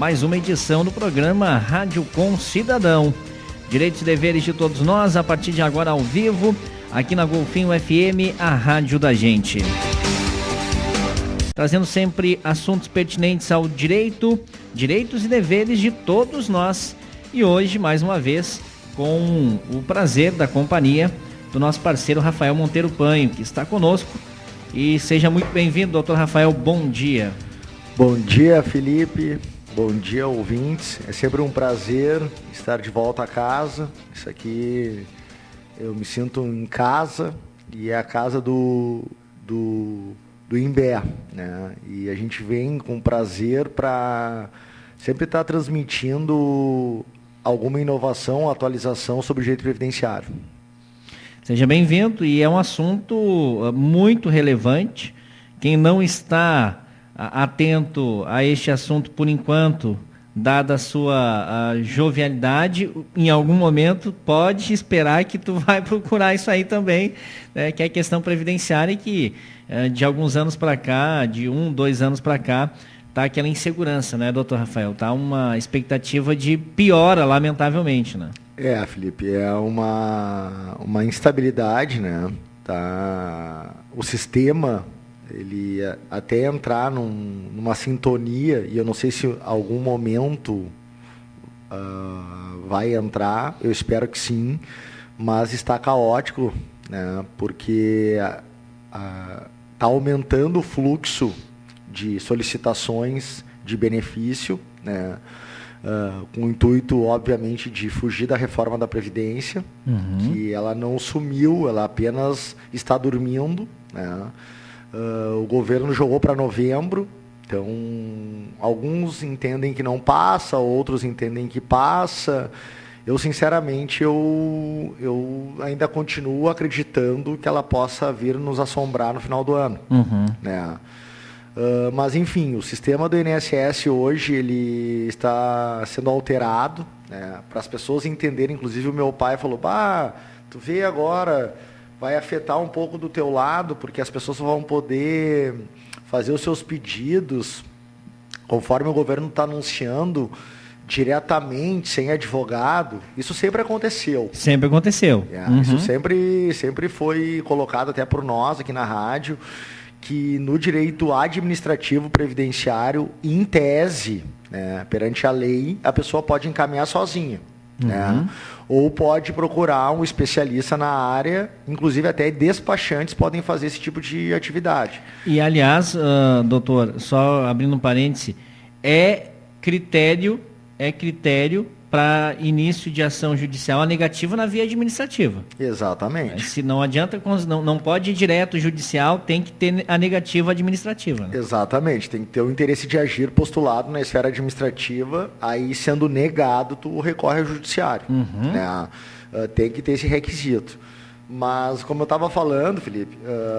mais uma edição do programa Rádio Com Cidadão. Direitos e deveres de todos nós, a partir de agora ao vivo, aqui na Golfinho FM, a rádio da gente. Trazendo sempre assuntos pertinentes ao direitos e deveres de todos nós. E hoje, mais uma vez, com o prazer da companhia do nosso parceiro Rafael Monteiro Panho, que está conosco. E seja muito bem-vindo, doutor Rafael, bom dia. Bom dia, Felipe. Bom dia, ouvintes. É sempre um prazer estar de volta a casa. Isso aqui, eu me sinto em casa e é a casa do Imbé, né? E a gente vem com prazer para sempre estar transmitindo alguma inovação, atualização sobre o direito previdenciário. Seja bem-vindo, e é um assunto muito relevante. Quem não está atento a este assunto por enquanto, dada a sua jovialidade, em algum momento pode esperar que tu vai procurar isso aí também, né, que é a questão previdenciária, e que de alguns anos para cá, de 2 anos para cá, tá aquela insegurança, né, doutor Rafael? Tá uma expectativa de piora, lamentavelmente, né? Felipe, é uma instabilidade, né? Tá, o sistema, ele até entrar numa sintonia, e eu não sei se em algum momento vai entrar, eu espero que sim, mas está caótico, né? Porque está aumentando o fluxo de solicitações de benefício, né? Com o intuito, obviamente, de fugir da reforma da Previdência, que ela não sumiu, ela apenas está dormindo, né? O governo jogou para novembro, então alguns entendem que não passa, outros entendem que passa. Eu, sinceramente, eu ainda continuo acreditando que ela possa vir nos assombrar no final do ano, né? Mas, enfim, o sistema do INSS hoje ele está sendo alterado, né, para as pessoas entenderem. Inclusive, o meu pai falou, tu vê agora, vai afetar um pouco do teu lado, porque as pessoas vão poder fazer os seus pedidos, conforme o governo está anunciando, diretamente, sem advogado. Isso sempre aconteceu. Sempre aconteceu. Isso sempre foi colocado até por nós aqui na rádio, que no direito administrativo previdenciário, em tese, né, perante a lei, a pessoa pode encaminhar sozinha, né? Ou pode procurar um especialista na área, inclusive até despachantes podem fazer esse tipo de atividade. E, aliás, doutor, só abrindo um parêntese, é critério para início de ação judicial a negativa na via administrativa. Exatamente. Se não adianta, não pode ir direto judicial, tem que ter a negativa administrativa, né? Exatamente, tem que ter o interesse de agir postulado na esfera administrativa, aí sendo negado, tu recorre ao judiciário, né? Tem que ter esse requisito. Mas, como eu estava falando, Felipe,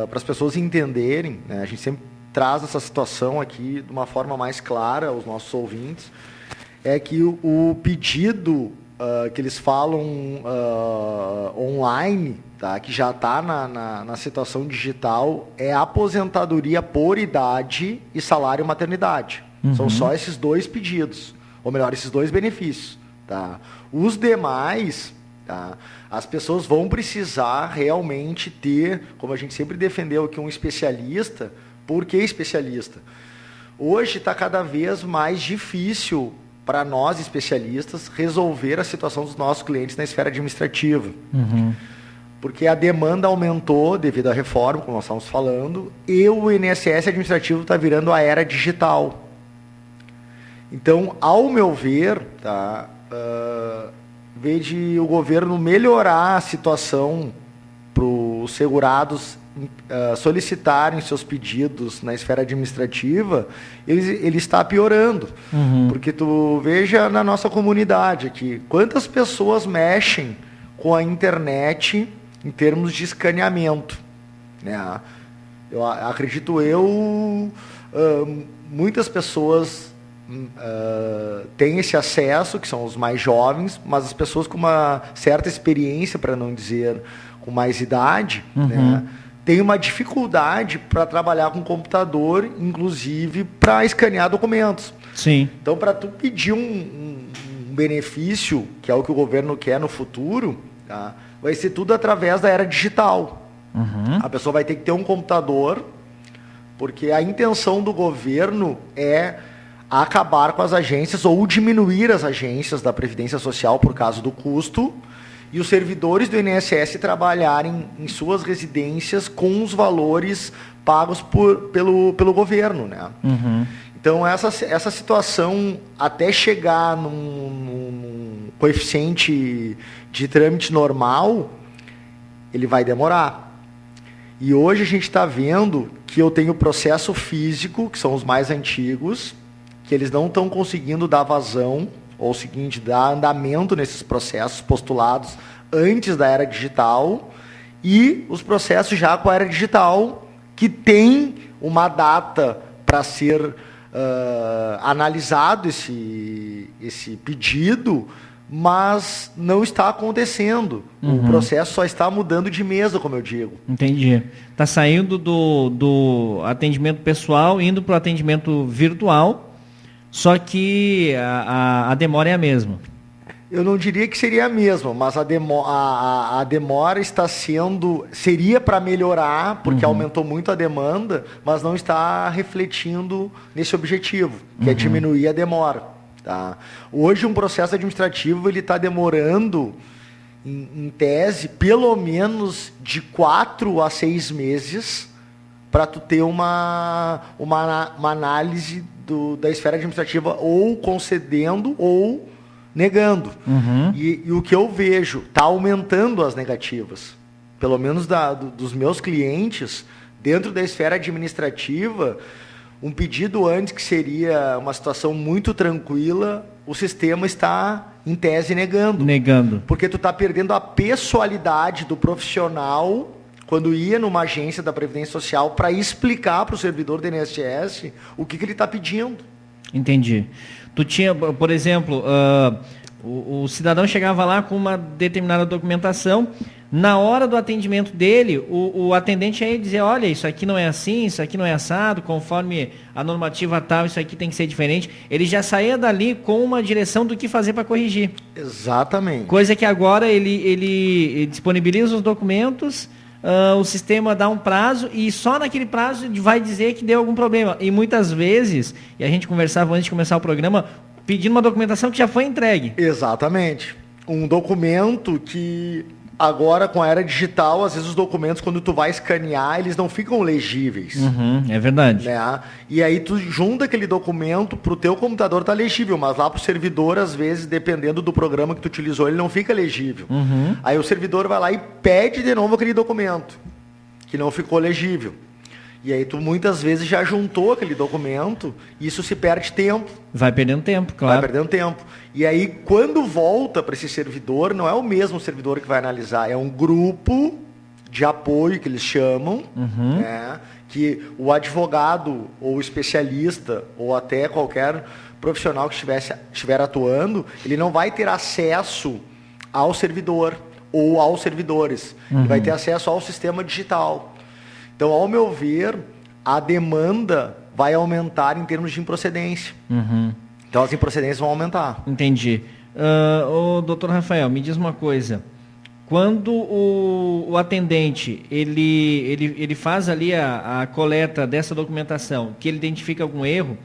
para as pessoas entenderem, né, a gente sempre traz essa situação aqui de uma forma mais clara aos nossos ouvintes, é que o pedido que eles falam online, tá, que já está na situação digital, é aposentadoria por idade e salário maternidade. São só esses 2 pedidos, ou melhor, esses 2 benefícios. Tá? Os demais, tá, as pessoas vão precisar realmente ter, como a gente sempre defendeu aqui, um especialista. Por que especialista? Hoje está cada vez mais difícil para nós, especialistas, resolver a situação dos nossos clientes na esfera administrativa. Porque a demanda aumentou devido à reforma, como nós estamos falando, e o INSS administrativo está virando a era digital. Então, ao meu ver, tá, vez de o governo melhorar a situação para os segurados solicitarem seus pedidos na esfera administrativa, ele está piorando. Porque tu veja na nossa comunidade aqui, quantas pessoas mexem com a internet em termos de escaneamento, né? Eu acredito muitas pessoas têm esse acesso, que são os mais jovens, mas as pessoas com uma certa experiência, para não dizer com mais idade, né, tem uma dificuldade para trabalhar com computador, inclusive para escanear documentos. Sim. Então, para tu pedir um benefício, que é o que o governo quer no futuro, tá? Vai ser tudo através da era digital. A pessoa vai ter que ter um computador, porque a intenção do governo é acabar com as agências ou diminuir as agências da Previdência Social por causa do custo, e os servidores do INSS trabalharem em suas residências com os valores pagos pelo governo, né? Então, essa situação, até chegar num coeficiente de trâmite normal, ele vai demorar. E hoje a gente está vendo que eu tenho processo físico, que são os mais antigos, que eles não estão conseguindo dar vazão, ou o seguinte, dar andamento nesses processos postulados antes da era digital, e os processos já com a era digital, que tem uma data para ser analisado esse pedido, mas não está acontecendo. O processo só está mudando de mesa, como eu digo. Entendi. Está saindo do atendimento pessoal, indo para o atendimento virtual, só que a demora é a mesma. Eu não diria que seria a mesma, mas a demora seria para melhorar, porque aumentou muito a demanda, mas não está refletindo nesse objetivo, que é diminuir a demora. Tá? Hoje um processo administrativo ele está demorando, em tese, pelo menos de 4 a 6 meses para tu ter uma análise da esfera administrativa ou concedendo ou negando. E o que eu vejo, está aumentando as negativas. Pelo menos dos meus clientes, dentro da esfera administrativa, um pedido antes que seria uma situação muito tranquila, o sistema está, em tese, negando. Porque tu está perdendo a pessoalidade do profissional quando ia numa agência da Previdência Social para explicar para o servidor do INSS o que ele está pedindo. Entendi. Tu tinha, por exemplo, o cidadão chegava lá com uma determinada documentação, na hora do atendimento dele, o atendente ia dizer, olha, isso aqui não é assim, isso aqui não é assado, conforme a normativa tal, isso aqui tem que ser diferente. Ele já saía dali com uma direção do que fazer para corrigir. Exatamente. Coisa que agora ele disponibiliza os documentos, o sistema dá um prazo e só naquele prazo vai dizer que deu algum problema. E muitas vezes, e a gente conversava antes de começar o programa, pedindo uma documentação que já foi entregue. Exatamente. Um documento que agora, com a era digital, às vezes os documentos, quando tu vai escanear, eles não ficam legíveis. É verdade. Né? E aí tu junta aquele documento, pro teu computador tá legível, mas lá pro servidor, às vezes, dependendo do programa que tu utilizou, ele não fica legível. Aí o servidor vai lá e pede de novo aquele documento, que não ficou legível. E aí tu muitas vezes já juntou aquele documento, e isso se perde tempo. Vai perdendo tempo, claro. Vai perdendo tempo. E aí, quando volta para esse servidor, não é o mesmo servidor que vai analisar, é um grupo de apoio, que eles chamam, né, que o advogado ou o especialista, ou até qualquer profissional que estiver atuando, ele não vai ter acesso ao servidor ou aos servidores. Ele vai ter acesso ao sistema digital. Então, ao meu ver, a demanda vai aumentar em termos de improcedência. Então, as improcedências vão aumentar. Entendi. Doutor Rafael, me diz uma coisa. Quando o atendente ele faz ali a coleta dessa documentação, que ele identifica algum erro,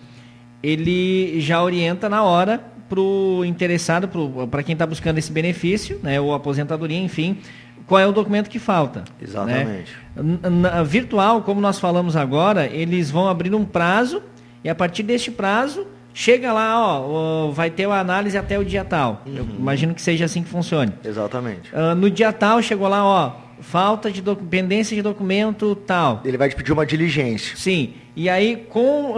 ele já orienta na hora para o interessado, para quem está buscando esse benefício, né, ou aposentadoria, enfim, qual é o documento que falta. Exatamente. Né? Virtual, como nós falamos agora, eles vão abrir um prazo e a partir deste prazo, chega lá, vai ter uma análise até o dia tal. Eu imagino que seja assim que funcione. Exatamente. No dia tal, chegou lá, falta de pendência de documento tal. Ele vai te pedir uma diligência. Sim. E aí, com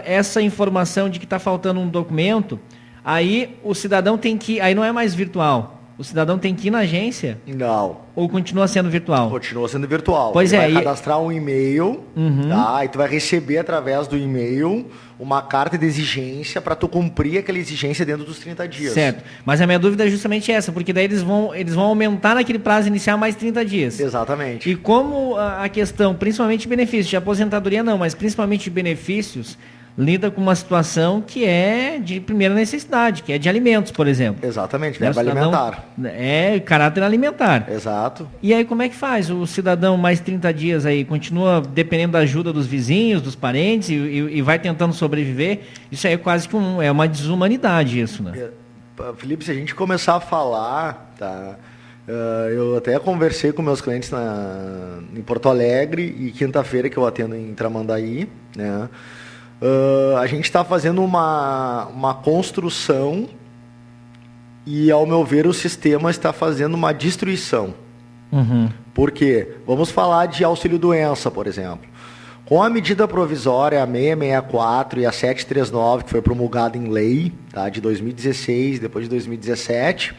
essa informação de que está faltando um documento, aí o cidadão tem que... Aí não é mais virtual. O cidadão tem que ir na agência? Não. Ou continua sendo virtual? Continua sendo virtual. Pois Ele vai cadastrar um e-mail, tá? E tu vai receber através do e-mail uma carta de exigência para tu cumprir aquela exigência dentro dos 30 dias. Certo. Mas a minha dúvida é justamente essa, porque daí eles vão aumentar naquele prazo inicial mais 30 dias. Exatamente. E como a questão, principalmente de benefícios, de aposentadoria não, mas principalmente de benefícios, lida com uma situação que é de primeira necessidade, que é de alimentos, por exemplo. Exatamente, Né? verba alimentar. É caráter alimentar. Exato. E aí como é que faz? O cidadão mais 30 dias aí continua dependendo da ajuda dos vizinhos, dos parentes e vai tentando sobreviver? Isso aí é quase que é uma desumanidade isso, né? Felipe, se a gente começar a falar, tá? Eu até conversei com meus clientes em Porto Alegre e quinta-feira que eu atendo em Tramandaí, né? A gente está fazendo uma construção e, ao meu ver, o sistema está fazendo uma destruição. Uhum. Por quê? Vamos falar de auxílio-doença, por exemplo. Com a medida provisória, a 664 e a 739, que foi promulgada em lei, tá, de 2016, depois de 2017,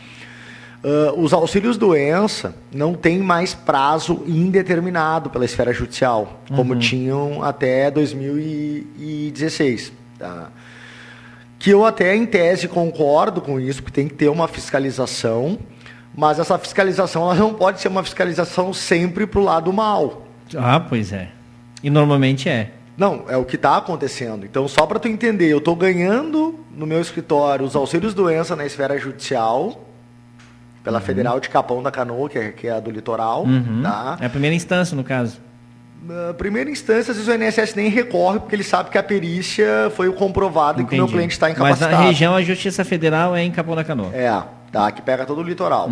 os auxílios-doença não têm mais prazo indeterminado pela esfera judicial, como tinham até 2016. Tá? Que eu até, em tese, concordo com isso, porque tem que ter uma fiscalização, mas essa fiscalização ela não pode ser uma fiscalização sempre para o lado mal. Ah, pois é. E normalmente é. Não, é o que está acontecendo. Então, só para tu entender, eu estou ganhando no meu escritório os auxílios-doença na esfera judicial, pela Federal de Capão da Canoa, que é a do litoral. Tá? É a primeira instância, no caso. Primeira instância, às vezes o INSS nem recorre, porque ele sabe que a perícia foi o comprovado e que o meu cliente está incapacitado. Mas na região, a Justiça Federal é em Capão da Canoa. Tá, que pega todo o litoral.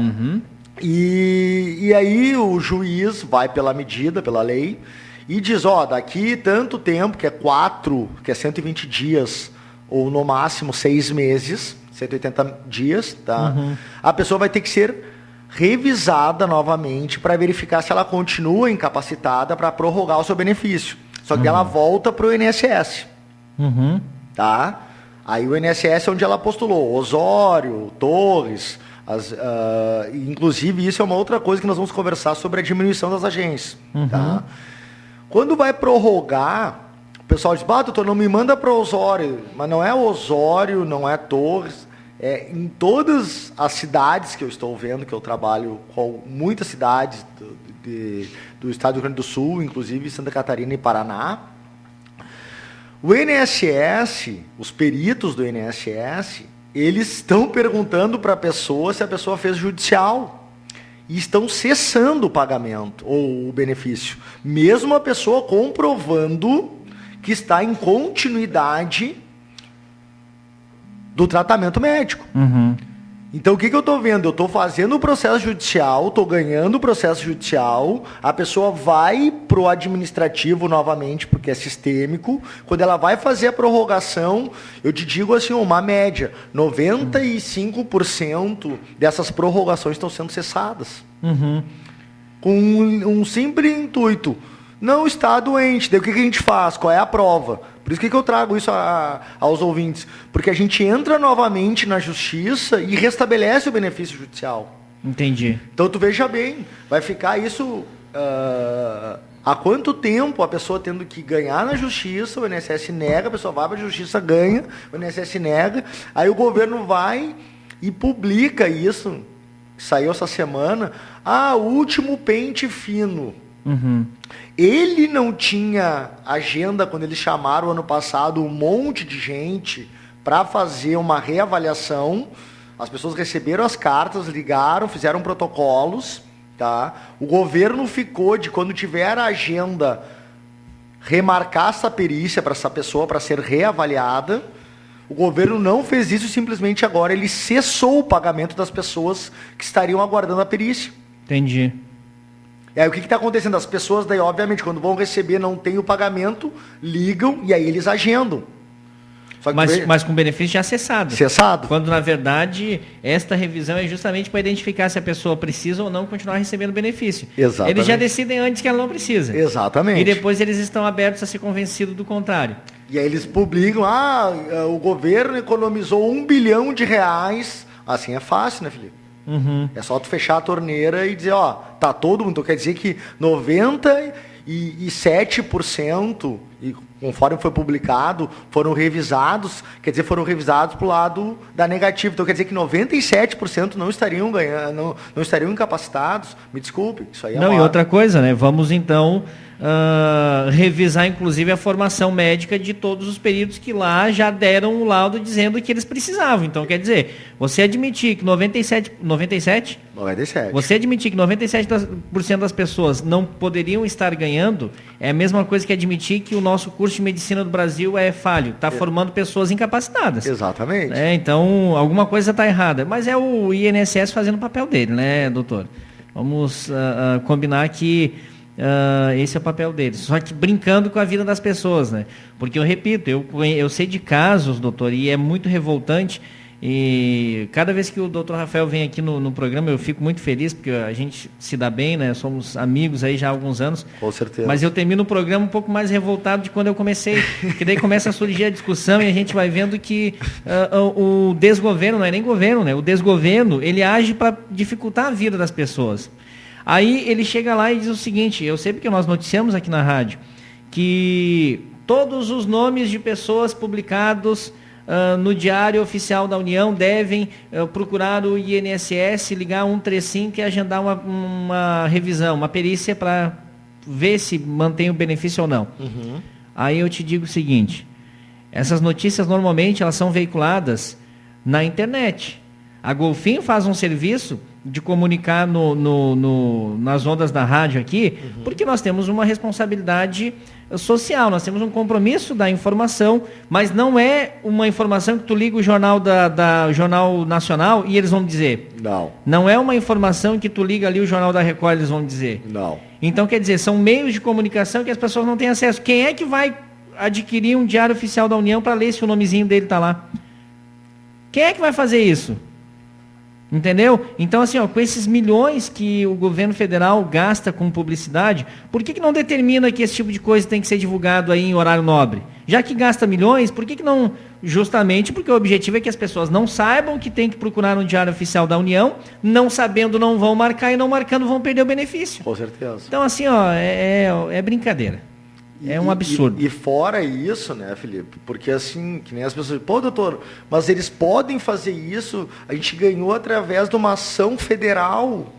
E aí o juiz vai pela medida, pela lei, e diz, daqui tanto tempo, que é 120 dias, ou no máximo 6 meses, 180 dias, tá? A pessoa vai ter que ser revisada novamente para verificar se ela continua incapacitada para prorrogar o seu benefício. Só que ela volta para o INSS. Tá? Aí o INSS é onde ela postulou Osório, Torres, inclusive isso é uma outra coisa que nós vamos conversar sobre a diminuição das agências. Tá? Quando vai prorrogar, o pessoal diz, doutor, não me manda para Osório, mas não é Osório, não é Torres, em todas as cidades que eu estou vendo, que eu trabalho com muitas cidades do estado do Rio Grande do Sul, inclusive Santa Catarina e Paraná, o INSS, os peritos do INSS, eles estão perguntando para a pessoa se a pessoa fez judicial e estão cessando o pagamento ou o benefício, mesmo a pessoa comprovando que está em continuidade do tratamento médico. Então, o que eu estou vendo? Eu estou fazendo o processo judicial, estou ganhando o processo judicial, a pessoa vai para o administrativo novamente, porque é sistêmico. Quando ela vai fazer a prorrogação, eu te digo assim, uma média, 95% dessas prorrogações estão sendo cessadas. Com um simples intuito. Não está doente, daí o que a gente faz? Qual é a prova? Por isso que eu trago isso aos ouvintes. Porque a gente entra novamente na justiça e restabelece o benefício judicial. Entendi. Então, tu veja bem, vai ficar isso... há quanto tempo a pessoa tendo que ganhar na justiça, o INSS nega, a pessoa vai para a justiça, ganha, o INSS nega, aí o governo vai e publica isso, saiu essa semana, o último pente fino. Ele não tinha agenda quando eles chamaram ano passado um monte de gente para fazer uma reavaliação. As pessoas receberam as cartas, ligaram, fizeram protocolos. Tá? O governo ficou de, quando tiver a agenda, remarcar essa perícia para essa pessoa para ser reavaliada. O governo não fez isso, simplesmente agora ele cessou o pagamento das pessoas que estariam aguardando a perícia. Entendi. E aí o que está acontecendo? As pessoas daí, obviamente, quando vão receber, não tem o pagamento, ligam e aí eles agendam. Mas com benefício já cessado. Cessado. Quando, na verdade, esta revisão é justamente para identificar se a pessoa precisa ou não continuar recebendo benefício. Exatamente. Eles já decidem antes que ela não precisa. Exatamente. E depois eles estão abertos a ser convencidos do contrário. E aí eles publicam, o governo economizou R$1 bilhão. Assim é fácil, né, Felipe? É só tu fechar a torneira e dizer, tá todo mundo. Então quer dizer que 97%, e conforme foi publicado, foram revisados, quer dizer, foram revisados para o lado da negativa. Então quer dizer que 97% não estariam ganhando, não estariam incapacitados. Me desculpe, isso aí é Não, e outra coisa, né? Vamos então revisar, inclusive, a formação médica de todos os peritos que lá já deram o laudo dizendo que eles precisavam. Então, quer dizer, você admitir que 97? Você admitir que 97% das pessoas não poderiam estar ganhando é a mesma coisa que admitir que o nosso curso de medicina do Brasil é falho. Está formando pessoas incapacitadas. Exatamente. Então, alguma coisa está errada. Mas é o INSS fazendo o papel dele, né, doutor? Vamos combinar que esse é o papel deles. Só que brincando com a vida das pessoas, né? Porque eu repito, eu sei de casos, doutor, e é muito revoltante. E cada vez que o doutor Rafael vem aqui no programa, eu fico muito feliz, porque a gente se dá bem, né? Somos amigos aí já há alguns anos. Com certeza. Mas eu termino o programa um pouco mais revoltado de quando eu comecei. Porque daí começa a surgir a discussão e a gente vai vendo que o desgoverno, não é nem governo, né? O desgoverno, ele age para dificultar a vida das pessoas. Aí ele chega lá e diz o seguinte, eu sei porque nós noticiamos aqui na rádio, que todos os nomes de pessoas publicados no Diário Oficial da União devem procurar o INSS, ligar 135 e agendar uma revisão, uma perícia para ver se mantém o benefício ou não. Uhum. Aí eu te digo o seguinte, essas notícias normalmente elas são veiculadas na internet. A Golfinho faz um serviço de comunicar nas ondas da rádio aqui, porque nós temos uma responsabilidade social, nós temos um compromisso da informação, mas não é uma informação que tu liga o jornal Jornal Nacional e eles vão dizer. Não. Não é uma informação que tu liga ali o Jornal da Record e eles vão dizer. Não. Então, quer dizer, são meios de comunicação que as pessoas não têm acesso. Quem é que vai adquirir um Diário Oficial da União para ler se o nomezinho dele está lá? Quem é que vai fazer isso? Entendeu? Então, assim, com esses milhões que o governo federal gasta com publicidade, por que não determina que esse tipo de coisa tem que ser divulgado aí em horário nobre? Já que gasta milhões, por que não... Justamente porque o objetivo é que as pessoas não saibam que tem que procurar no Diário Oficial da União, não sabendo não vão marcar e não marcando vão perder o benefício. Com certeza. Então, assim, é brincadeira. É um absurdo. E fora isso, né, Felipe? Porque assim, que nem as pessoas dizem, pô, doutor, mas eles podem fazer isso, a gente ganhou através de uma ação federal,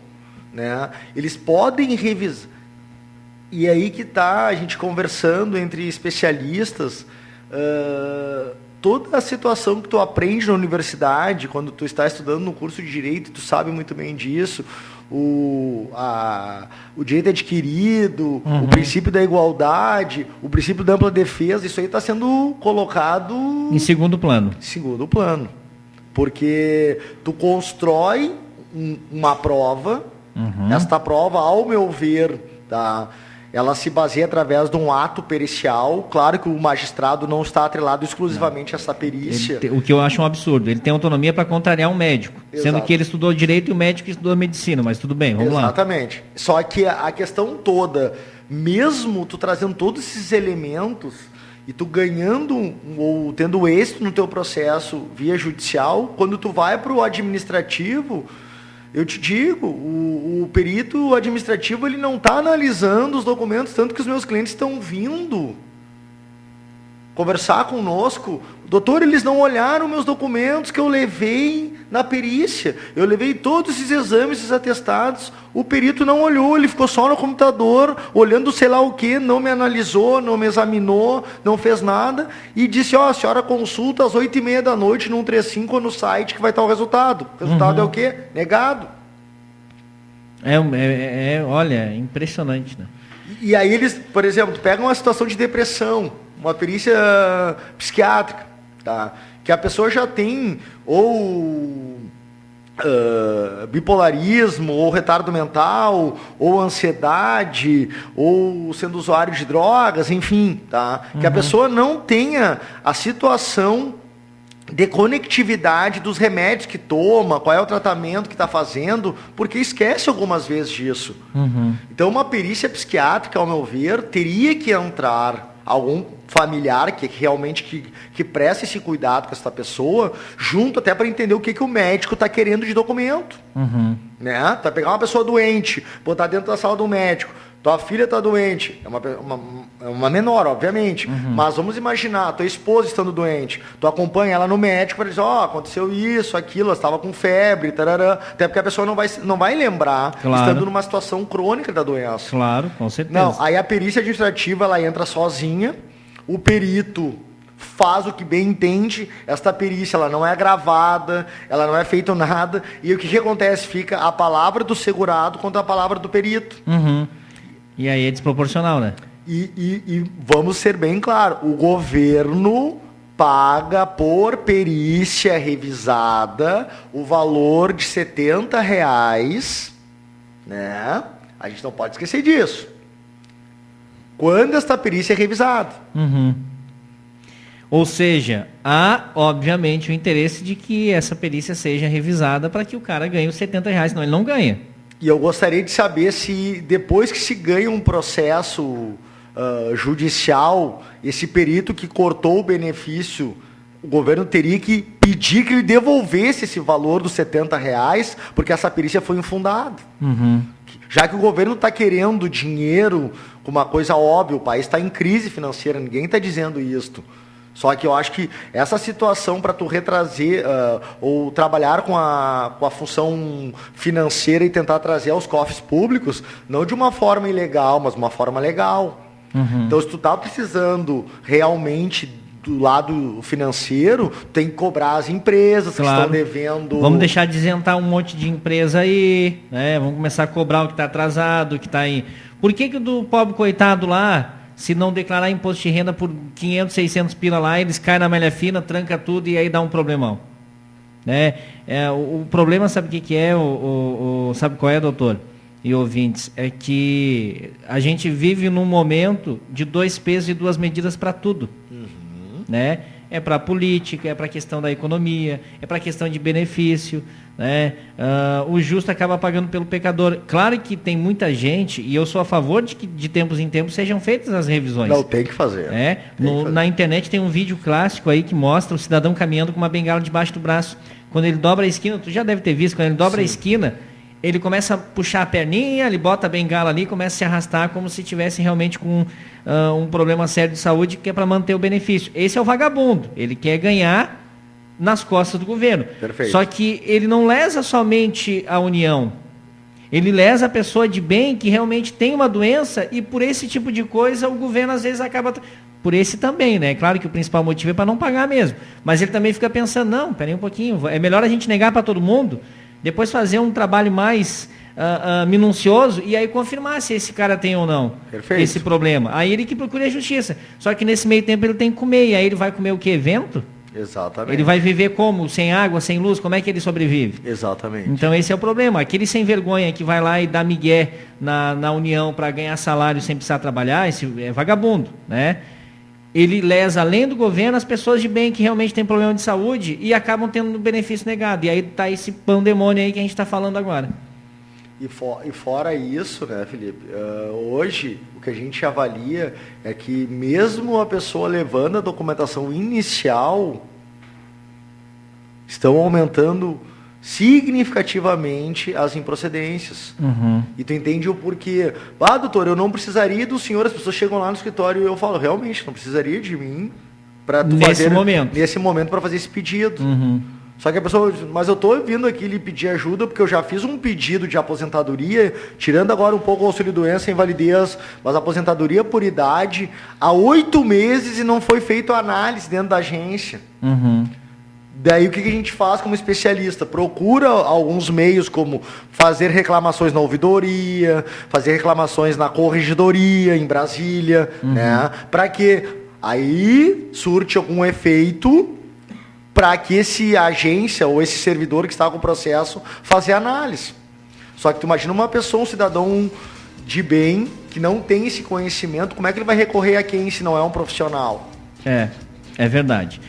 né? Eles podem revisar. E aí que está a gente conversando entre especialistas, toda a situação que tu aprende na universidade, quando tu está estudando no curso de Direito, tu sabe muito bem disso, o direito adquirido, o princípio da igualdade, o princípio da ampla defesa, isso aí está sendo colocado... Em segundo plano. Em segundo plano. Porque tu constrói uma prova, esta prova, ao meu ver, tá, ela se baseia através de um ato pericial. Claro que o magistrado não está atrelado exclusivamente a essa perícia. O que eu acho um absurdo. Ele tem autonomia para contrariar um médico. Exato. Sendo que ele estudou direito e o médico estudou medicina. Mas tudo bem, vamos lá. Exatamente. Só que a questão toda, mesmo tu trazendo todos esses elementos e tu ganhando ou tendo êxito no teu processo via judicial, quando tu vai para o administrativo... Eu te digo, o perito administrativo ele não está analisando os documentos, tanto que os meus clientes estão vindo conversar conosco. Doutor, eles não olharam meus documentos que eu levei na perícia. Eu levei todos esses exames, esses atestados. O perito não olhou, ele ficou só no computador, olhando sei lá o que, não me analisou, não me examinou, não fez nada. E disse, a senhora consulta às 8h30 da noite no 135 ou no site que vai estar o resultado. O resultado é o quê? Negado. Olha, impressionante, né? E aí eles, por exemplo, pegam uma situação de depressão, uma perícia psiquiátrica, tá? Que a pessoa já tem ou bipolarismo, ou retardo mental, ou ansiedade, ou sendo usuário de drogas, enfim, tá? Que a pessoa não tenha a situação de conectividade dos remédios que toma, qual é o tratamento que está fazendo, porque esquece algumas vezes disso. Então, uma perícia psiquiátrica, ao meu ver, teria que entrar algum familiar que realmente que preste esse cuidado com essa pessoa, junto até para entender o que o médico está querendo de documento. Né? Tá pegar uma pessoa doente, botar dentro da sala do médico, tua filha está doente, é uma menor, obviamente, mas vamos imaginar, tua esposa estando doente, tu acompanha ela no médico para dizer, aconteceu isso, aquilo, ela estava com febre, tarará, até porque a pessoa não vai lembrar, estando numa situação crônica da doença. Claro, com certeza. Não, aí a perícia administrativa, ela entra sozinha, o perito faz o que bem entende, esta perícia ela não é gravada, ela não é feito nada, e o que acontece? Fica a palavra do segurado contra a palavra do perito. E aí é desproporcional, né? E vamos ser bem claros, o governo paga por perícia revisada o valor de R$70, né? A gente não pode esquecer disso. Quando esta perícia é revisada. Ou seja, há, obviamente, o interesse de que essa perícia seja revisada para que o cara ganhe os R$70, senão ele não ganha. E eu gostaria de saber se, depois que se ganha um processo judicial, esse perito que cortou o benefício, o governo teria que pedir que ele devolvesse esse valor dos R$70, porque essa perícia foi infundada. Já que o governo está querendo dinheiro com uma coisa óbvia, o país está em crise financeira, ninguém está dizendo isso. Só que eu acho que essa situação para tu retrazer ou trabalhar com a função financeira e tentar trazer aos cofres públicos, não de uma forma ilegal, mas de uma forma legal. Então, se tu tá precisando realmente do lado financeiro, tem que cobrar as empresas que estão devendo. Vamos deixar de isentar um monte de empresa aí, né? Vamos começar a cobrar o que está atrasado, o que está aí. Por que o do pobre coitado lá, se não declarar imposto de renda por 500, 600 pila lá, eles caem na malha fina, tranca tudo e aí dá um problemão? Né? O problema, sabe o que é? Sabe qual é, doutor? E ouvintes, é que a gente vive num momento de 2 pesos e 2 medidas para tudo. Né? É para a política, é para a questão da economia, é para a questão de benefício, né? O justo acaba pagando pelo pecador. Claro que tem muita gente, e eu sou a favor de que de tempos em tempos sejam feitas as revisões. Não, tem que fazer. Na internet tem um vídeo clássico aí que mostra o cidadão caminhando com uma bengala debaixo do braço. Quando ele dobra a esquina, tu já deve ter visto, quando ele dobra a esquina, ele começa a puxar a perninha, ele bota a bengala ali, começa a se arrastar como se tivesse realmente com um problema sério de saúde, que é para manter o benefício. Esse é o vagabundo, ele quer ganhar nas costas do governo. Perfeito. Só que ele não lesa somente a União, ele lesa a pessoa de bem que realmente tem uma doença e por esse tipo de coisa o governo às vezes acaba... Por esse também, né? Claro que o principal motivo é para não pagar mesmo. Mas ele também fica pensando, não, peraí um pouquinho, é melhor a gente negar para todo mundo, depois fazer um trabalho mais minucioso e aí confirmar se esse cara tem ou não esse problema. Aí ele que procura a justiça. Só que nesse meio tempo ele tem que comer. E aí ele vai comer o quê? Vento? Exatamente. Ele vai viver como? Sem água, sem luz? Como é que ele sobrevive? Exatamente. Então esse é o problema. Aquele sem vergonha que vai lá e dá migué na União para ganhar salário sem precisar trabalhar, esse é vagabundo, né? Ele lesa, além do governo, as pessoas de bem que realmente têm problema de saúde e acabam tendo benefício negado. E aí está esse pandemônio aí que a gente está falando agora. E fora isso, né, Felipe, hoje o que a gente avalia é que mesmo a pessoa levando a documentação inicial, estão aumentando significativamente as improcedências. E tu entende o porquê. Doutor, eu não precisaria do senhor, as pessoas chegam lá no escritório e eu falo, realmente, não precisaria de mim para nesse momento para fazer esse pedido. Só que a pessoa, mas eu estou vindo aqui lhe pedir ajuda porque eu já fiz um pedido de aposentadoria, tirando agora um pouco o auxílio-doença, invalidez, mas aposentadoria por idade, há 8 meses e não foi feita a análise dentro da agência. Daí o que a gente faz como especialista? Procura alguns meios como fazer reclamações na ouvidoria, fazer reclamações na corregedoria em Brasília, né? Para que aí surte algum efeito para que esse agência ou esse servidor que está com o processo fazer análise. Só que tu imagina uma pessoa, um cidadão de bem, que não tem esse conhecimento, como é que ele vai recorrer a quem se não é um profissional? É verdade.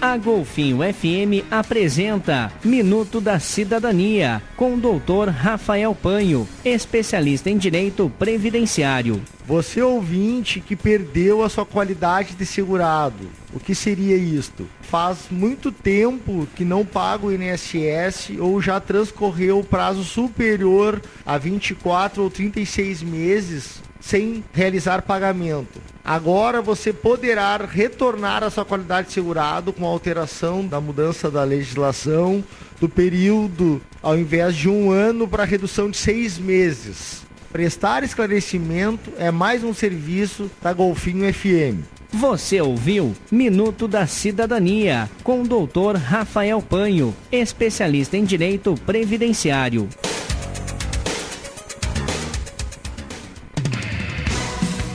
A Golfinho FM apresenta Minuto da Cidadania, com o Dr. Rafael Panho, especialista em Direito Previdenciário. Você ouvinte que perdeu a sua qualidade de segurado, o que seria isto? Faz muito tempo que não paga o INSS ou já transcorreu o prazo superior a 24 ou 36 meses sem realizar pagamento. Agora você poderá retornar a sua qualidade de segurado com a alteração da mudança da legislação do período, ao invés de 1 ano, para redução de 6 meses. Prestar esclarecimento é mais um serviço da Golfinho FM. Você ouviu Minuto da Cidadania, com o Dr. Rafael Panho, especialista em Direito Previdenciário.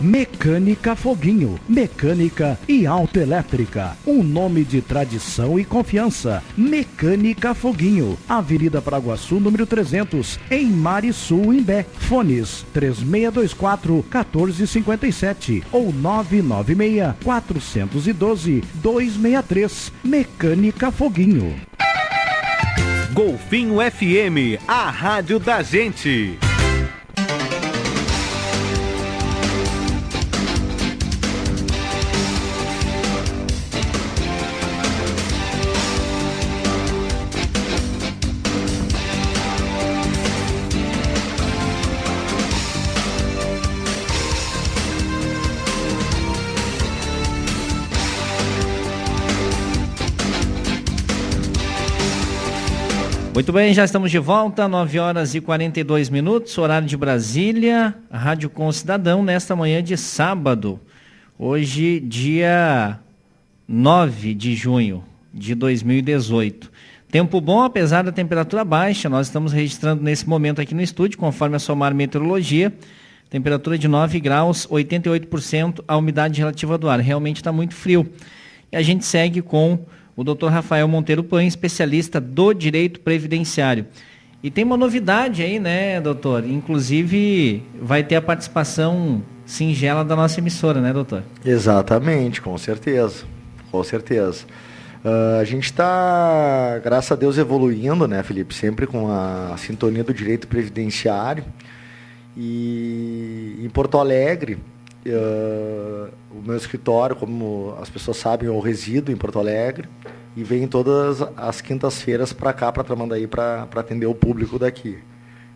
Mecânica Foguinho, mecânica e autoelétrica, um nome de tradição e confiança. Mecânica Foguinho, Avenida Praguaçu, número 300, em Marisul, Imbé. Fones 3624-1457 ou 996-412-263. Mecânica Foguinho. Golfinho FM, a rádio da gente. Muito bem, já estamos de volta, 9 horas e 42 minutos, horário de Brasília, Rádio Com Cidadão, nesta manhã de sábado, hoje dia 9 de junho de 2018. Tempo bom, apesar da temperatura baixa, nós estamos registrando nesse momento aqui no estúdio, conforme a Somar Meteorologia, temperatura de 9 graus, 88% a umidade relativa do ar, realmente está muito frio. E a gente segue com o Dr. Rafael Monteiro Panho, especialista do direito previdenciário. E tem uma novidade aí, né, doutor? Inclusive, vai ter a participação singela da nossa emissora, né, doutor? Exatamente, com certeza. Com certeza. A gente está, graças a Deus, evoluindo, né, Felipe? Sempre com a sintonia do direito previdenciário. E em Porto Alegre, o meu escritório, como as pessoas sabem, eu resido em Porto Alegre e venho todas as quintas-feiras para cá, para Tramandaí, para atender o público daqui.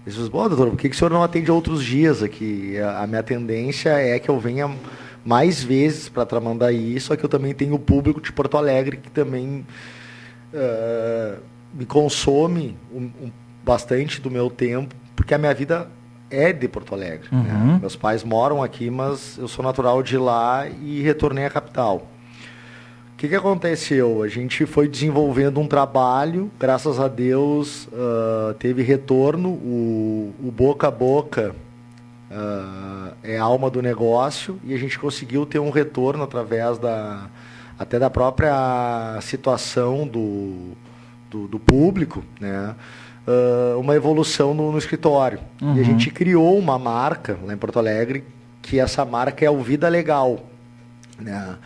Eles dizem, bom, doutor, por que o senhor não atende outros dias aqui? A minha tendência é que eu venha mais vezes para Tramandaí, só que eu também tenho o público de Porto Alegre que também me consome bastante do meu tempo, porque a minha vida é de Porto Alegre. Uhum. Né? Meus pais moram aqui, mas eu sou natural de lá e retornei à capital. O que aconteceu? A gente foi desenvolvendo um trabalho, graças a Deus teve retorno, o boca a boca é a alma do negócio, e a gente conseguiu ter um retorno através até da própria situação do público, né? Uma evolução no escritório. Uhum. E a gente criou uma marca lá em Porto Alegre, que essa marca é o Vida Legal. Né?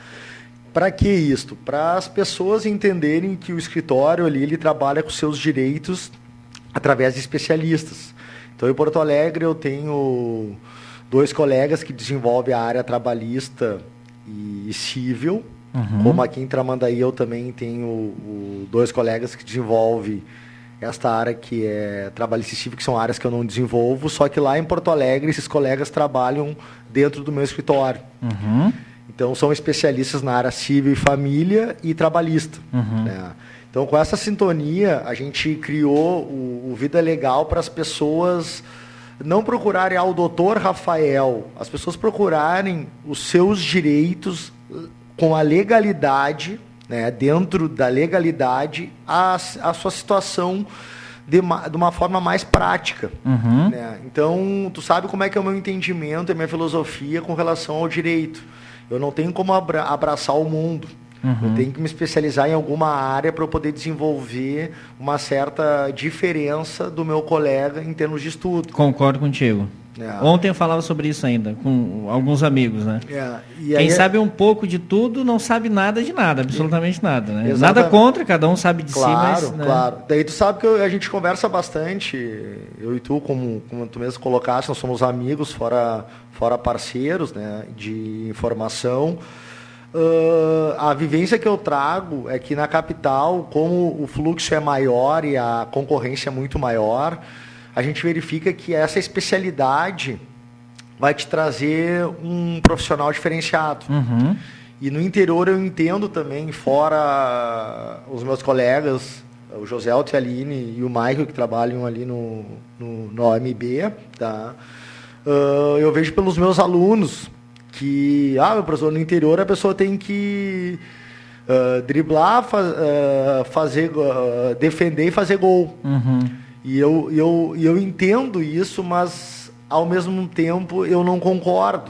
Para que isto? Para as pessoas entenderem que o escritório ali, ele trabalha com seus direitos através de especialistas. Então, em Porto Alegre, eu tenho 2 colegas que desenvolvem a área trabalhista e civil. Uhum. Como aqui em Tramandaí, eu também tenho 2 colegas que desenvolvem esta área que é trabalhista e civil, que são áreas que eu não desenvolvo, só que lá em Porto Alegre esses colegas trabalham dentro do meu escritório. Uhum. Então são especialistas na área civil e família e trabalhista. Uhum. Né? Então com essa sintonia a gente criou o Vida Legal para as pessoas não procurarem ao doutor Rafael, as pessoas procurarem os seus direitos com a legalidade, né, dentro da legalidade, a sua situação de uma forma mais prática. Uhum. Né? Então, tu sabe como é que é o meu entendimento, a minha filosofia com relação ao direito. Eu não tenho como abraçar o mundo. Uhum. Eu tenho que me especializar em alguma área para eu poder desenvolver uma certa diferença do meu colega em termos de estudo. Concordo contigo. Ontem eu falava sobre isso ainda, com alguns amigos, né? Quem sabe um pouco de tudo não sabe nada de nada, absolutamente nada, né? Nada contra, cada um sabe de si, mas... Né? Claro. Daí tu sabe que a gente conversa bastante, eu e tu, como tu mesmo colocaste, nós somos amigos, fora parceiros, né, de informação. A vivência que eu trago é que na capital, como o fluxo é maior e a concorrência é muito maior, a gente verifica que essa especialidade vai te trazer um profissional diferenciado. Uhum. E no interior eu entendo também, fora os meus colegas, o José e a Aline e o Michael, que trabalham ali no OMB, tá? Eu vejo pelos meus alunos que, meu professor, no interior a pessoa tem que driblar, defender e fazer gol. Uhum. E eu entendo isso, mas ao mesmo tempo eu não concordo.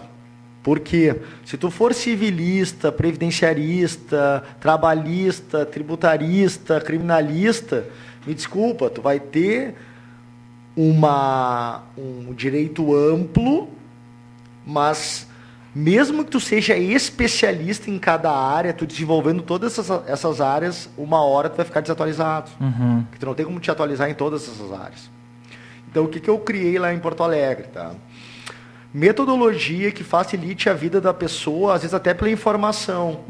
Porque se tu for civilista, previdenciarista, trabalhista, tributarista, criminalista, me desculpa, tu vai ter um direito amplo, mas mesmo que tu seja especialista em cada área, tu desenvolvendo todas essas áreas, uma hora tu vai ficar desatualizado. Uhum. Porque tu não tem como te atualizar em todas essas áreas. Então, o que eu criei lá em Porto Alegre, tá? Metodologia que facilite a vida da pessoa, às vezes até pela informação.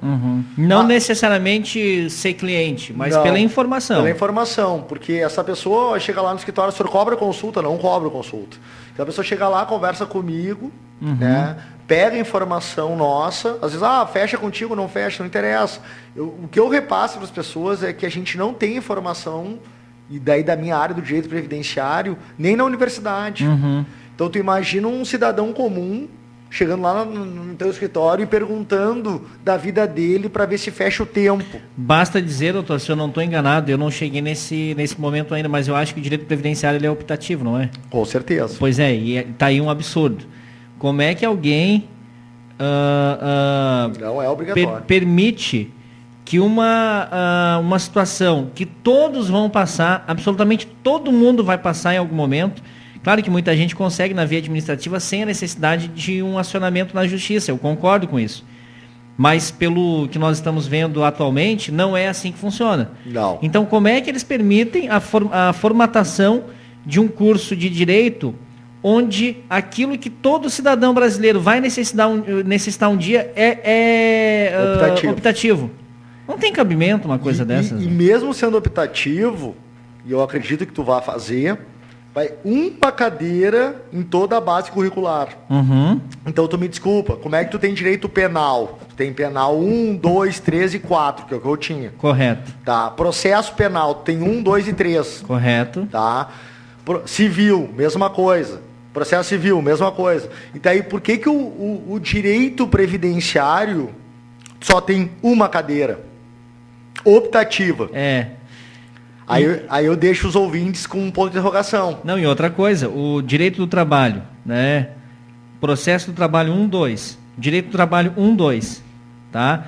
Não necessariamente ser cliente, mas pela informação. Pela informação, porque essa pessoa chega lá no escritório, o senhor cobra consulta? Não cobra consulta. Então a pessoa chega lá, conversa comigo, né? Pega a informação nossa, às vezes, fecha contigo, não fecha, não interessa. O que eu repasso para as pessoas é que a gente não tem informação, e daí da minha área do direito previdenciário, nem na universidade. Então tu imagina um cidadão comum chegando lá no teu escritório e perguntando da vida dele para ver se fecha o tempo. Basta dizer, doutor, se eu não estou enganado, eu não cheguei nesse momento ainda, mas eu acho que o direito previdenciário ele é optativo, não é? Com certeza. Pois é, e está aí um absurdo. Como é que alguém não é obrigatório. Permite que uma situação que todos vão passar, absolutamente todo mundo vai passar em algum momento. Claro que muita gente consegue na via administrativa sem a necessidade de um acionamento na justiça, eu concordo com isso. Mas pelo que nós estamos vendo atualmente, não é assim que funciona. Não. Então, como é que eles permitem a formatação de um curso de direito onde aquilo que todo cidadão brasileiro vai necessitar um dia é optativo? Não tem cabimento uma coisa dessas. E mesmo sendo optativo, e eu acredito que tu vai fazer, vai uma cadeira em toda a base curricular. Então tu me desculpa, como é que tu tem direito penal? Tu tem penal 1, 2, 3 e 4, que é o que eu tinha. Correto. Tá. Processo penal, tu tem 1, 2 e 3. Correto. Tá. Civil, mesma coisa. Processo civil, mesma coisa. E daí, por que o direito previdenciário só tem uma cadeira? Optativa. Aí eu deixo os ouvintes com um ponto de interrogação. Não, e outra coisa, o direito do trabalho, né? Processo do trabalho 1, 2. Direito do trabalho 1, 2. Tá?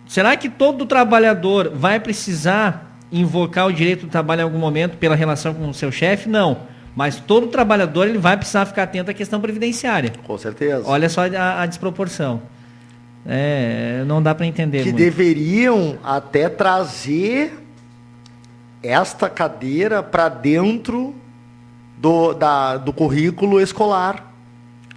Será que todo trabalhador vai precisar invocar o direito do trabalho em algum momento pela relação com o seu chefe? Não. Mas todo trabalhador ele vai precisar ficar atento à questão previdenciária. Com certeza. Olha só a desproporção. Não dá para entender que muito. Deveriam até trazer esta cadeira para dentro do currículo escolar.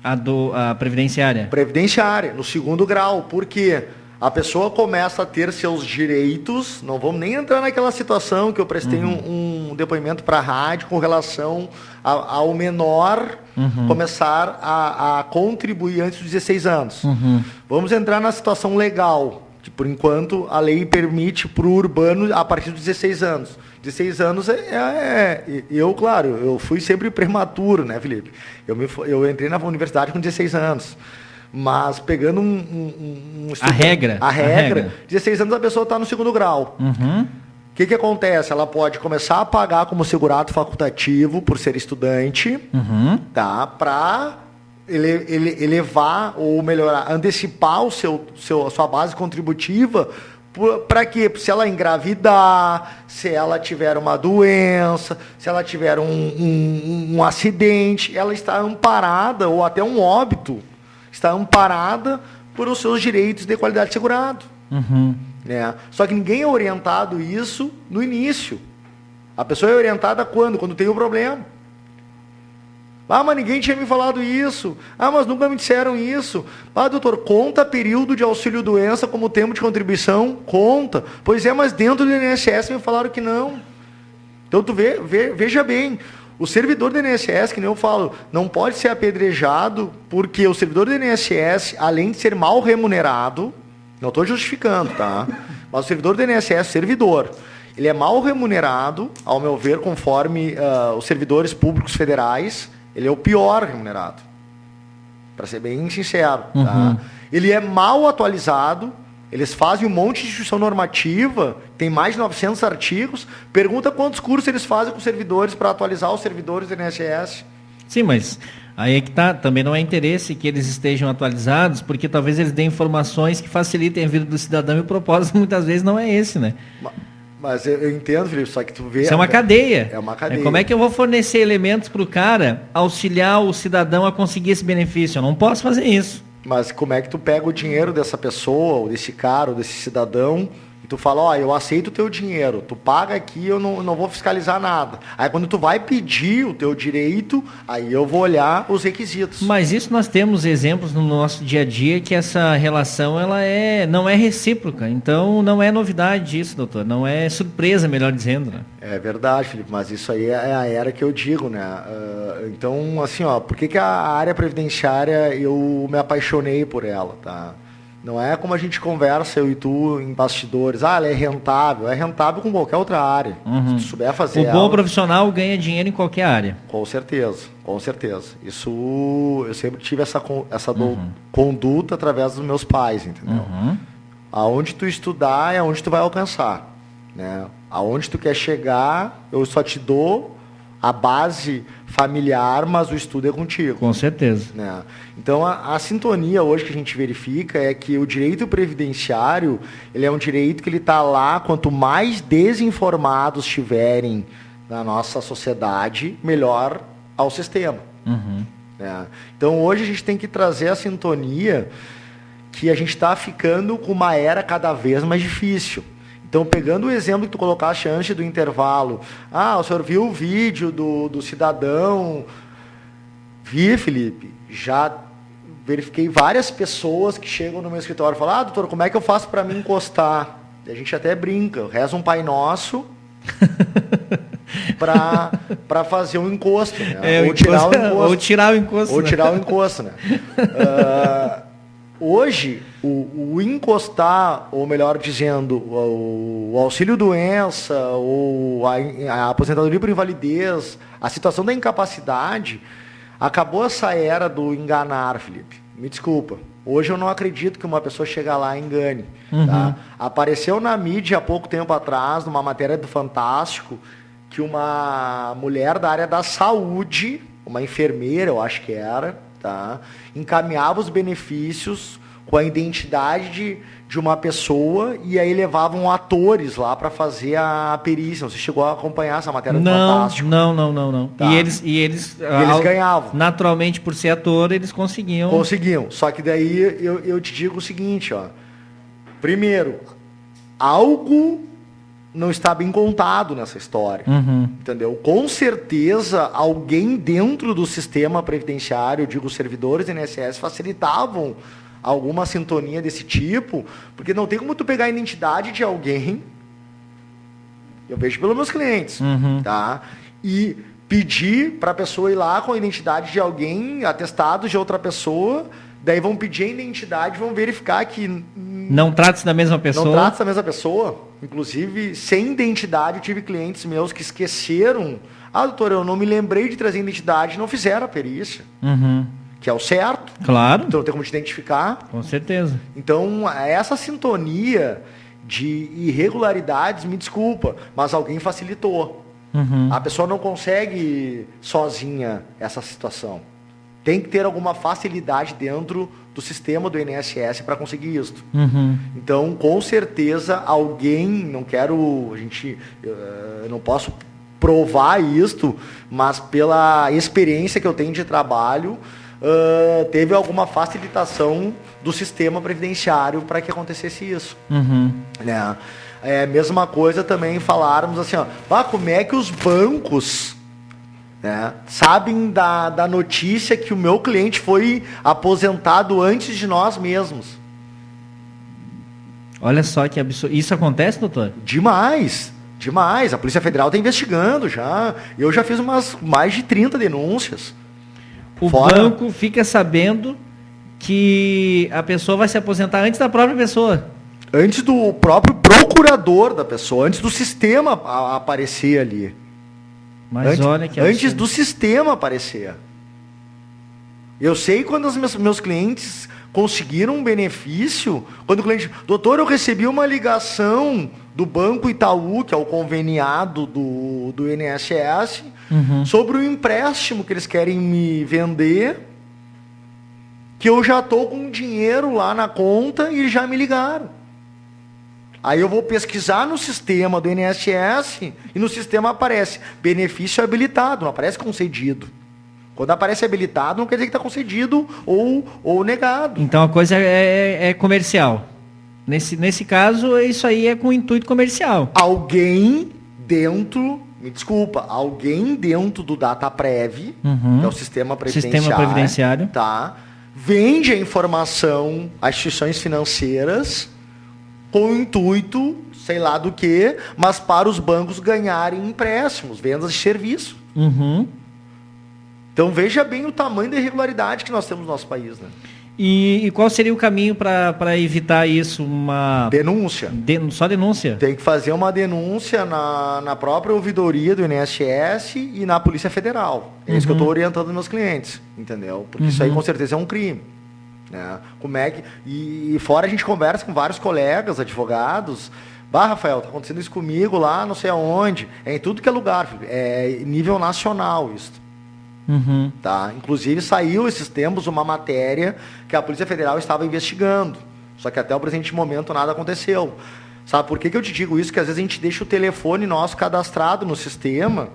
A previdenciária? Previdenciária, no 2º grau. Por quê? A pessoa começa a ter seus direitos, não vamos nem entrar naquela situação que eu prestei um depoimento para a rádio com relação ao menor começar a contribuir antes dos 16 anos. Vamos entrar na situação legal, que por enquanto a lei permite para o urbano a partir dos 16 anos. 16 anos claro, eu fui sempre prematuro, né, Felipe? Eu entrei na universidade com 16 anos. Mas pegando a regra, 16 anos a pessoa está no 2º grau. O que acontece? Ela pode começar a pagar como segurado facultativo por ser estudante, tá? Para elevar ou melhorar, antecipar a sua base contributiva Para quê? Se ela engravidar, se ela tiver uma doença, se ela tiver um acidente, ela está amparada, ou até um óbito, está amparada por os seus direitos de qualidade segurado. Né? Só que ninguém é orientado isso no início. A pessoa é orientada quando? Quando tem o problema. Ah, mas ninguém tinha me falado isso. Ah, mas nunca me disseram isso. Ah, doutor, conta período de auxílio-doença como tempo de contribuição? Conta. Pois é, mas dentro do INSS me falaram que não. Então, tu veja bem, o servidor do INSS, que nem eu falo, não pode ser apedrejado, porque o servidor do INSS, além de ser mal remunerado, não estou justificando, tá? Mas o servidor do INSS, servidor, ele é mal remunerado, ao meu ver, conforme os servidores públicos federais. Ele é o pior remunerado, para ser bem sincero. Tá? Ele é mal atualizado, eles fazem um monte de instituição normativa, tem mais de 900 artigos, pergunta quantos cursos eles fazem com servidores para atualizar os servidores do INSS. Sim, mas aí é que tá, também não é interesse que eles estejam atualizados, porque talvez eles deem informações que facilitem a vida do cidadão e o propósito muitas vezes não é esse, né? Mas eu entendo, Felipe, só que tu vê... Isso é uma cadeia. É uma cadeia. Como é que eu vou fornecer elementos para o cara auxiliar o cidadão a conseguir esse benefício? Eu não posso fazer isso. Mas como é que tu pega o dinheiro dessa pessoa, ou desse cara, ou desse cidadão, e tu fala, ó, eu aceito o teu dinheiro, tu paga aqui, eu não vou fiscalizar nada. Aí quando tu vai pedir o teu direito, aí eu vou olhar os requisitos. Mas isso nós temos exemplos no nosso dia a dia que essa relação ela não é recíproca. Então não é novidade isso, doutor. Não é surpresa, melhor dizendo, né? É verdade, Felipe, mas isso aí é a era que eu digo, né? Então, assim, ó, por que a área previdenciária eu me apaixonei por ela, tá? Não é como a gente conversa, eu e tu, em bastidores. Ah, ela é rentável. É rentável com qualquer outra área. Se tu souber fazer O bom profissional ganha dinheiro em qualquer área. Com certeza, com certeza. Isso, eu sempre tive essa conduta através dos meus pais, entendeu? Aonde tu estudar é onde tu vai alcançar. Né? Aonde tu quer chegar, eu só te dou a base familiar, mas o estudo é contigo. Com certeza. Né? Então, a sintonia hoje que a gente verifica é que o direito previdenciário, ele é um direito que ele está lá, quanto mais desinformados tiverem na nossa sociedade, melhor ao sistema. Né? Então, hoje a gente tem que trazer a sintonia que a gente está ficando com uma era cada vez mais difícil. Então, pegando o exemplo que tu colocaste antes do intervalo, o senhor viu o vídeo do cidadão? Vi, Felipe, já verifiquei várias pessoas que chegam no meu escritório e falam, doutor, como é que eu faço para me encostar? E a gente até brinca, reza um Pai Nosso para fazer um encosto, né? Ou tirar o encosto. Ou tirar o encosto. Ou tirar o encosto, né? Hoje, o encostar, ou melhor dizendo, o auxílio-doença, ou a aposentadoria por invalidez, a situação da incapacidade, acabou essa era do enganar, Felipe. Me desculpa. Hoje eu não acredito que uma pessoa chega lá e engane. Tá? Apareceu na mídia há pouco tempo atrás, numa matéria do Fantástico, que uma mulher da área da saúde, uma enfermeira, eu acho que era, tá? Encaminhava os benefícios com a identidade de uma pessoa e aí levavam atores lá para fazer a perícia. Você chegou a acompanhar essa matéria do Fantástico? Não. Tá. E eles ganhavam. Naturalmente, por ser ator, eles conseguiam. Só que daí eu te digo o seguinte, ó. Primeiro, algo não está bem contado nessa história. Entendeu? Com certeza, alguém dentro do sistema previdenciário, eu digo, os servidores do INSS, facilitavam alguma sintonia desse tipo, porque não tem como tu pegar a identidade de alguém, eu vejo pelos meus clientes, tá? E pedir para a pessoa ir lá com a identidade de alguém, atestado de outra pessoa, daí vão pedir a identidade, vão verificar que... Não trata-se da mesma pessoa. Não trata-se da mesma pessoa. Inclusive, sem identidade, eu tive clientes meus que esqueceram. Doutor, eu não me lembrei de trazer identidade, não fizeram a perícia. Que é o certo. Claro. Então, não tem como te identificar. Com certeza. Então, essa sintonia de irregularidades, me desculpa, mas alguém facilitou. A pessoa não consegue sozinha essa situação. Tem que ter alguma facilidade dentro do sistema do INSS para conseguir isso. Uhum. Então, com certeza, alguém, eu não posso provar isto, mas pela experiência que eu tenho de trabalho, teve alguma facilitação do sistema previdenciário para que acontecesse isso. Uhum. Né? Mesma coisa também falarmos assim, como é que os bancos, né, sabem da notícia que o meu cliente foi aposentado antes de nós mesmos. Olha só que absurdo. Isso acontece, doutor? Demais. A Polícia Federal está investigando já. Eu já fiz mais de 30 denúncias. O banco fica sabendo que a pessoa vai se aposentar antes da própria pessoa. Antes do próprio procurador da pessoa, antes do sistema aparecer ali. Mas olha que absurdo. Antes do sistema aparecer. Eu sei quando os meus clientes conseguiram um benefício, quando o cliente, doutor, eu recebi uma ligação do Banco Itaú, que é o conveniado do INSS, sobre o empréstimo que eles querem me vender, que eu já estou com dinheiro lá na conta e já me ligaram. Aí eu vou pesquisar no sistema do INSS e no sistema aparece benefício habilitado, não aparece concedido. Quando aparece habilitado, não quer dizer que está concedido ou negado. Então a coisa é comercial. Nesse caso, isso aí é com intuito comercial. Alguém dentro do DataPrev, que é o sistema previdenciário, tá, vende a informação às instituições financeiras com o intuito, sei lá do que, mas para os bancos ganharem empréstimos, vendas de serviço. Então veja bem o tamanho da irregularidade que nós temos no nosso país, né? E qual seria o caminho para evitar isso? Uma denúncia. Só denúncia? Tem que fazer uma denúncia na própria ouvidoria do INSS e na Polícia Federal. É isso que eu estou orientando meus clientes, entendeu? Porque isso aí com certeza é um crime. Né? Como é que... E fora a gente conversa com vários colegas, advogados. Rafael, tá acontecendo isso comigo lá, não sei aonde. É em tudo que é lugar, filho. É nível nacional isso. Tá? Inclusive saiu esses tempos uma matéria que a Polícia Federal estava investigando. Só que até o presente momento nada aconteceu. Sabe por que eu te digo isso? Que às vezes a gente deixa o telefone nosso cadastrado no sistema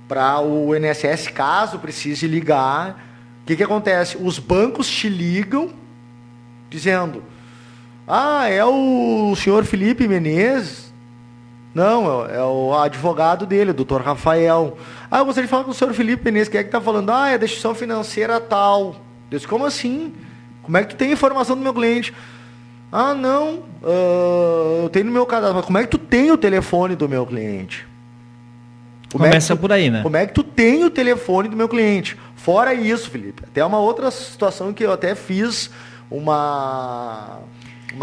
para o INSS, caso precise ligar. O que acontece? Os bancos te ligam dizendo: é o senhor Felipe Menezes? Não, é o advogado dele, o doutor Rafael. Eu gostaria de falar com o senhor Felipe Menezes. Quem é que está falando? É da instituição financeira tal. Eu disse: como assim? Como é que tu tem informação do meu cliente? Não, eu tenho no meu cadastro. Mas como é que tu tem o telefone do meu cliente? Começa por aí, né? Como é que tu tem o telefone do meu cliente? Fora isso, Felipe, até uma outra situação que eu até fiz uma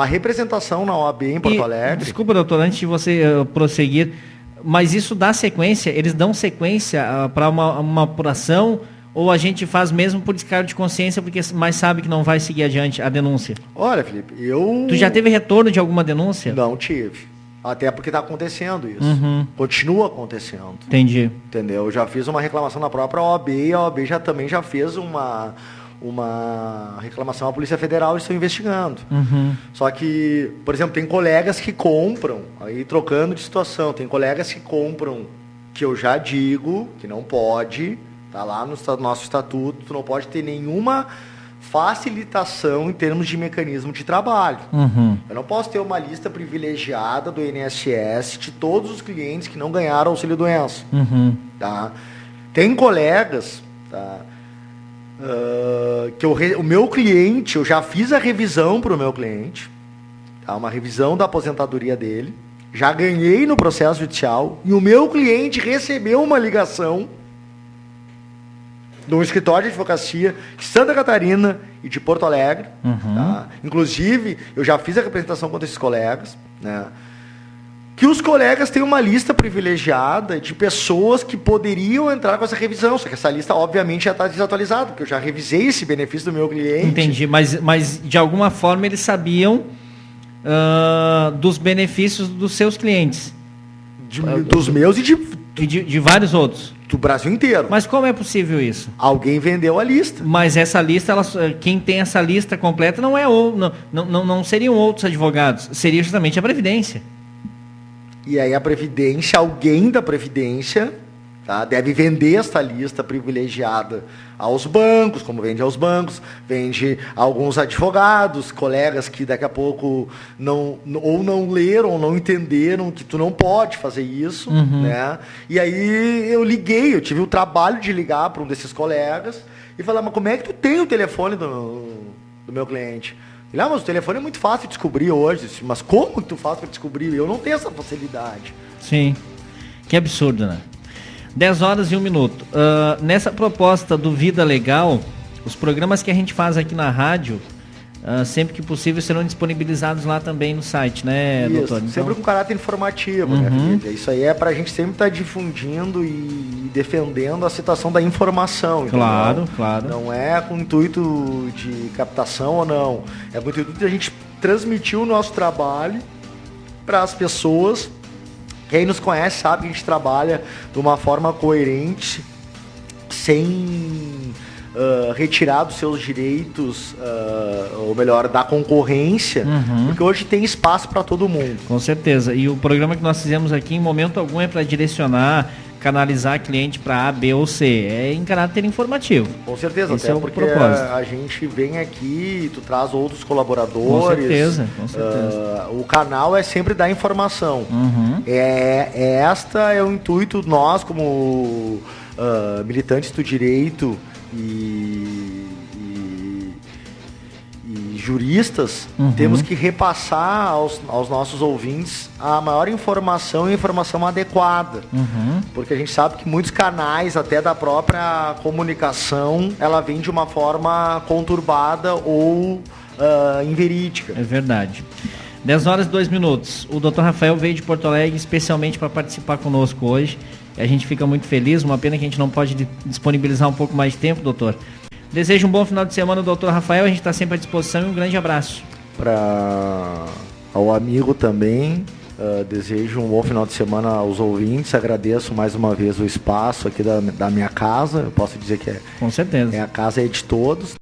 representação na OAB em Porto Alegre. Desculpa, doutor, antes de você prosseguir, mas isso dá sequência? Eles dão sequência para uma apuração ou a gente faz mesmo por descargo de consciência porque mais sabe que não vai seguir adiante a denúncia? Olha, Felipe, Tu já teve retorno de alguma denúncia? Não tive. Até porque está acontecendo isso. Continua acontecendo. Entendi. Entendeu? Eu já fiz uma reclamação na própria OAB e a OAB também já fez uma reclamação à Polícia Federal e estão investigando. Só que, por exemplo, tem colegas que compram, aí trocando de situação, tem colegas que compram, que eu já digo que não pode, tá lá no nosso estatuto, tu não pode ter nenhuma facilitação em termos de mecanismo de trabalho. Eu não posso ter uma lista privilegiada do INSS de todos os clientes que não ganharam auxílio-doença. Tá? Tem colegas, tá, que o meu cliente, eu já fiz a revisão para o meu cliente, tá, uma revisão da aposentadoria dele, já ganhei no processo judicial, e o meu cliente recebeu uma ligação de um escritório de advocacia de Santa Catarina e de Porto Alegre. Tá? Inclusive, eu já fiz a representação contra esses colegas, né? Que os colegas têm uma lista privilegiada de pessoas que poderiam entrar com essa revisão, só que essa lista, obviamente, já está desatualizada, porque eu já revisei esse benefício do meu cliente. Entendi, mas de alguma forma eles sabiam dos benefícios dos seus clientes. Dos meus e de vários outros. do Brasil inteiro. Mas como é possível isso? Alguém vendeu a lista. Mas essa lista, quem tem essa lista completa não seriam outros advogados, seria justamente a Previdência. E aí a Previdência, alguém da Previdência, tá, deve vender esta lista privilegiada aos bancos, como vende aos bancos, vende a alguns advogados, colegas que daqui a pouco não leram, ou não entenderam que tu não pode fazer isso, né? E aí eu tive o trabalho de ligar para um desses colegas e falar, mas como é que tu tem o telefone do meu cliente? Ele, mas o telefone é muito fácil de descobrir hoje. Disse, mas como que tu faz para descobrir? Eu não tenho essa facilidade. Sim, que absurdo, né? 10 horas e 1 minuto. Nessa proposta do Vida Legal, os programas que a gente faz aqui na rádio, sempre que possível, serão disponibilizados lá também no site, né, isso, doutor? Então... Sempre com caráter informativo, né, Felipe? Isso aí é pra gente sempre estar difundindo e defendendo a situação da informação. Claro, claro. Não é com o intuito de captação ou não. É com o intuito de a gente transmitir o nosso trabalho para as pessoas. Quem nos conhece sabe que a gente trabalha de uma forma coerente, sem retirar dos seus direitos, ou melhor, da concorrência, porque hoje tem espaço para todo mundo. Com certeza. E o programa que nós fizemos aqui, em momento algum, é para direcionar, canalizar cliente para A, B ou C. É em caráter informativo. Com certeza, esse até é o porque propósito. A gente vem aqui, tu traz outros colaboradores. Com certeza, com certeza. O canal é sempre dar informação. Esta é o intuito nós, como militantes do direito e juristas, temos que repassar aos nossos ouvintes a maior informação e informação adequada. Porque a gente sabe que muitos canais, até da própria comunicação, ela vem de uma forma conturbada ou inverídica. É verdade. 10 horas e 2 minutos. O Dr. Rafael veio de Porto Alegre especialmente para participar conosco hoje. E a gente fica muito feliz. Uma pena que a gente não pode disponibilizar um pouco mais de tempo, doutor. Desejo um bom final de semana, doutor Rafael. A gente está sempre à disposição e um grande abraço. Ao amigo também, desejo um bom final de semana aos ouvintes. Agradeço mais uma vez o espaço aqui da minha casa. Eu posso dizer que com certeza. A casa é de todos.